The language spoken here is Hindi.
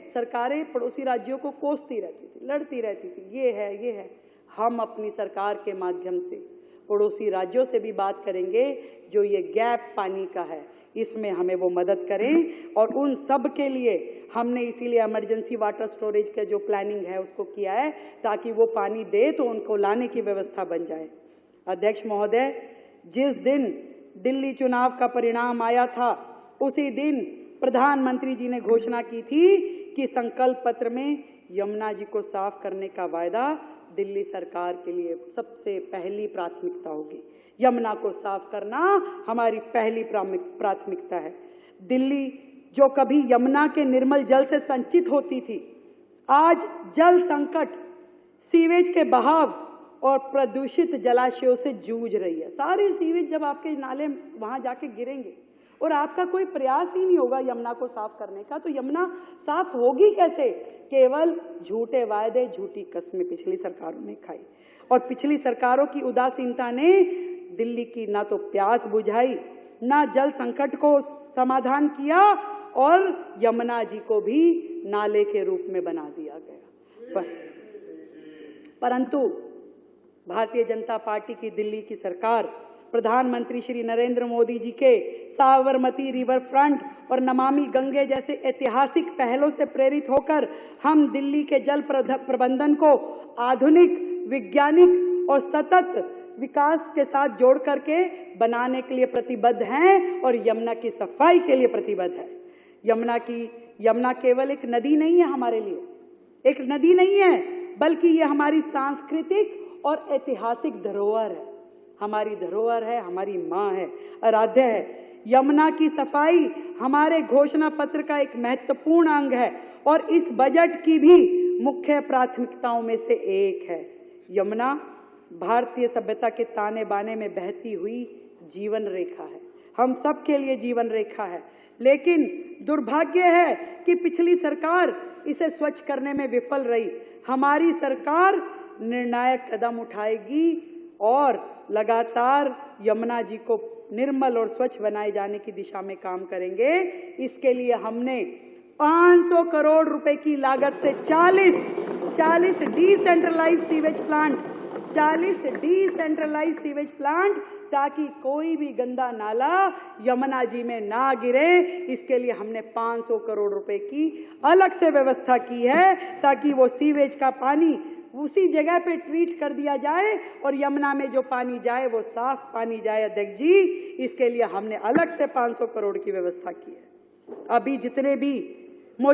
सरकारें पड़ोसी राज्यों को कोसती रहती थी, लड़ती रहती थी, ये है। हम अपनी सरकार के माध्यम से पड़ोसी राज्यों से भी बात करेंगे जो ये गैप पानी का है, इसमें हमें वो मदद करें। और उन सब के लिए हमने इसीलिए इमरजेंसी वाटर स्टोरेज का जो प्लानिंग है उसको किया है, ताकि वो पानी दे तो उनको लाने की व्यवस्था बन जाए। अध्यक्ष महोदय, जिस दिन दिल्ली चुनाव का परिणाम आया था उसी दिन प्रधानमंत्री जी ने घोषणा की थी कि संकल्प पत्र में यमुना जी को साफ करने का वायदा दिल्ली सरकार के लिए सबसे पहली प्राथमिकता होगी। यमुना को साफ करना हमारी पहली प्राथमिकता है। दिल्ली जो कभी यमुना के निर्मल जल से संचित होती थी, आज जल संकट, सीवेज के बहाव और प्रदूषित जलाशयों से जूझ रही है। सारे सीवेज जब आपके नाले वहां जाके गिरेंगे और आपका कोई प्रयास ही नहीं होगा यमुना को साफ करने का, तो यमुना साफ होगी कैसे? केवल झूठे वायदे, झूठी कस्में पिछली सरकारों ने खाई। और पिछली सरकारों की उदासीनता ने दिल्ली की ना तो प्यास बुझाई, ना जल संकट को समाधान किया, और यमुना जी को भी नाले के रूप में बना दिया गया। परंतु भारतीय जनता पार्टी की दिल्ली की सरकार प्रधानमंत्री श्री नरेंद्र मोदी जी के साबरमती रिवर फ्रंट और नमामि गंगे जैसे ऐतिहासिक पहलों से प्रेरित होकर हम दिल्ली के जल प्रबंधन को आधुनिक, वैज्ञानिक और सतत विकास के साथ जोड़ करके बनाने के लिए प्रतिबद्ध हैं और यमुना की सफाई के लिए प्रतिबद्ध है। यमुना केवल एक नदी नहीं है, हमारे लिए एक नदी नहीं है, बल्कि ये हमारी सांस्कृतिक और ऐतिहासिक धरोहर है। हमारी धरोहर है, हमारी माँ है, आराध्य है। यमुना की सफाई हमारे घोषणा पत्र का एक महत्वपूर्ण अंग है और इस बजट की भी मुख्य प्राथमिकताओं में से एक है। यमुना भारतीय सभ्यता के ताने बाने में बहती हुई जीवन रेखा है, हम सब के लिए जीवन रेखा है। लेकिन दुर्भाग्य है कि पिछली सरकार इसे स्वच्छ करने में विफल रही। हमारी सरकार निर्णायक कदम उठाएगी और लगातार यमुना जी को निर्मल और स्वच्छ बनाए जाने की दिशा में काम करेंगे। इसके लिए हमने 500 करोड़ रुपए की लागत से 40 डिसेंट्रलाइज सीवेज प्लांट, ताकि कोई भी गंदा नाला यमुना जी में ना गिरे, इसके लिए हमने 500 करोड़ रुपए की अलग से व्यवस्था की है, ताकि वो सीवेज का पानी उसी जगह पे ट्रीट कर दिया जाए और यमुना में जो पानी जाए वो साफ पानी जाए। अध्यक्ष जी, इसके लिए हमने अलग से 500 करोड़ की व्यवस्था की है। अभी जितने भी